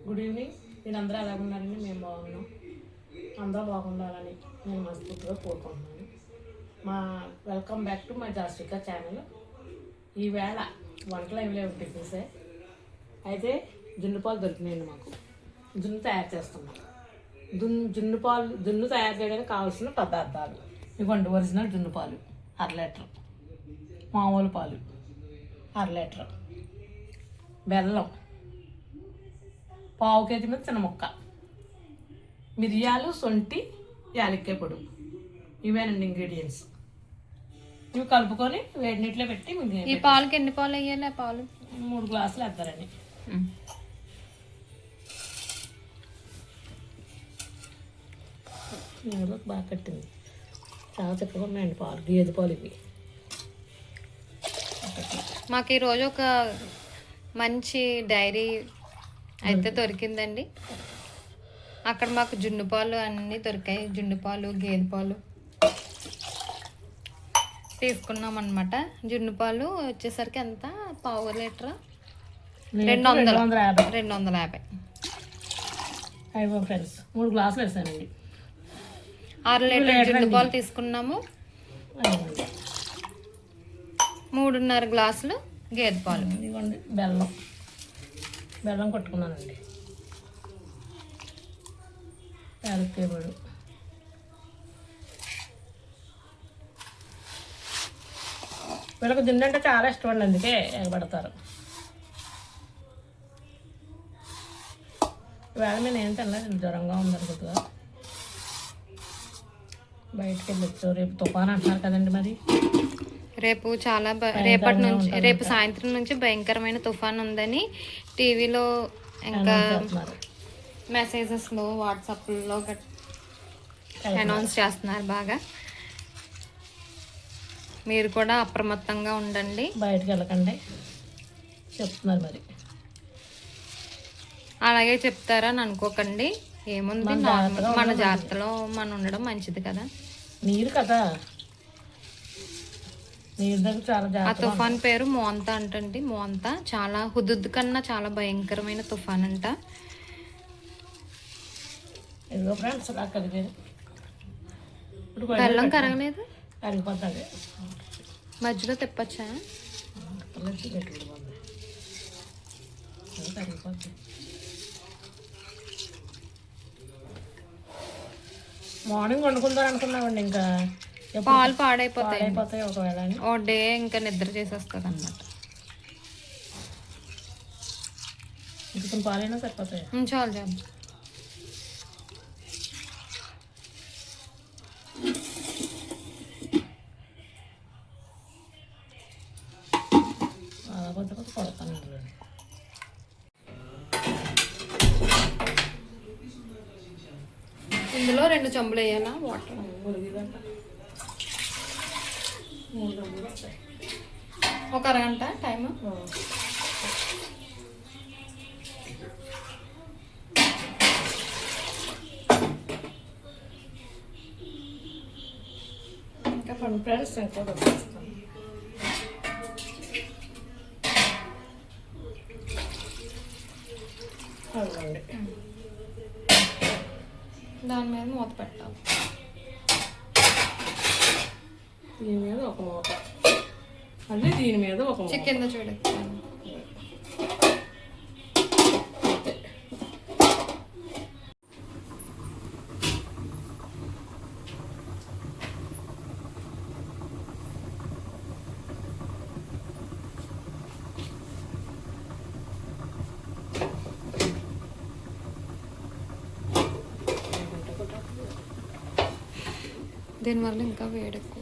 Good evening. మీరు అందరూ ఎలా ఉన్నారండి? మేము బాగున్నాం. అందరూ బాగుండాలని నేను మనస్ఫూర్తిగా కోరుకుంటున్నాను. Welcome back to my Jaswika channel. ఈవేళ వంటలు ఏమి లేవు, టిఫిన్సే. అయితే జున్ను పాలు దొరికినాయండి మాకు. జున్ను తయారు చేస్తున్నాం. జున్ను తయారు చేయడానికి కావాల్సిన పదార్థాలు ఇవ్వండి. ఒరిజినల్ జున్ను పాలు 1/2 లీటర్, మామూలు పాలు 1/2 లీటర్, బెల్లం 1/2 కేజీ మీద చిన్న ముక్క, మిరియాలు, సొంటి, యాలక్కాయ పొడి. ఇవేనండి ఇంగ్రీడియంట్స్. ఇవి కలుపుకొని వేడి నీటిలో పెట్టి ఈ పాలకి ఎన్ని పాలు వేయాలి? పాలు 3 గ్లాసులు వేస్తారండి. బాగా కట్టింది. చాలా చక్కగా ఉన్నాయండి పాలు, గేదె పాలు ఇవి. మాకు ఈరోజు ఒక మంచి డైరీ అయితే దొరికిందండి. అక్కడ మాకు జున్ను పాలు అన్నీ దొరికాయి. జున్ను పాలు, గేదె పాలు తీసుకున్నాం అనమాట. జున్ను పాలు వచ్చేసరికి ఎంత? 1/2 లీటర్ 250. అయిపో ఫ్రెండ్స్, 3 గ్లాసులు వేసానండి. 6 లీటర్ జున్ను పాలు తీసుకున్నాము. 3.5 గ్లాసులు గేదె పాలు. ఇవ్వండి బెల్లం కొట్టుకున్నానండి. యాలక్కాయ పొడి, వీళ్ళకి జున్ను అంటే చాలా ఇష్టం అండి, అందుకే ఎగబడతారు. ఇవాళ నేను ఏం తినలేదు, జ్వరంగా ఉందనుకుంటుగా. బయటకు వెళ్ళొచ్చు. రేపు తుఫాన్ అంటున్నారు కదండి. మరి రేపు రేపు సాయంత్రం నుంచి భయంకరమైన తుఫాన్ ఉందని టీవీలో ఇంకా మెసేజెస్లో వాట్సాప్లో అనౌన్స్ చేస్తున్నారు. బాగా మీరు కూడా అప్రమత్తంగా ఉండండి, బయటకు వెళ్ళకండి చెప్తున్నారు. మరి అలాగే చెప్తారని అనుకోకండి. ఏముంది, మన జాగ్రత్తలో మనం ఉండడం మంచిది కదా. నీరు కదా, నీరు దగ్గర చాలా ఆ తుఫాన్ పేరు మోంతా అంటండి. మోంతా చాలా హుదుద్ కన్నా చాలా భయంకరమైన తుఫాన్ అంట. ఇదిగో ఫ్రెండ్స్, అలా కరిగేది. బెల్లం కరగలేదు, కరిగిపోతుంది. మధ్యలో తిప్పచ్చా? కరిగిపోతుంది. మార్నింగ్ వండుకుందాం అనుకున్నామండి, ఇంకా పాలు పాడైపోతాయి ఒకవేళ. ఓ డే ఇంకా నిద్ర చేసేస్తుంది అన్నమాట. ఇంకొంచెం పాలైనా సరిపోతాయి. చాలు చాలు. కొంచెం కొంచెం కొడతాను. ఇందులో 2 చెంబులు వేయాలా వాటర్? 3 చెంబులు వస్తాయి. ఒక అరగంట టైం. ఇంకా ఫ్రెండ్స్ ఇంకా వస్తాను. అవునండి, దాని మీద మూత పెట్టాలి. దీని మీద ఒక మూత, మళ్ళీ దీని మీద ఒక మూత. చికెన్ చూడండి. దీనివల్ల ఇంకా వేడెక్కువ.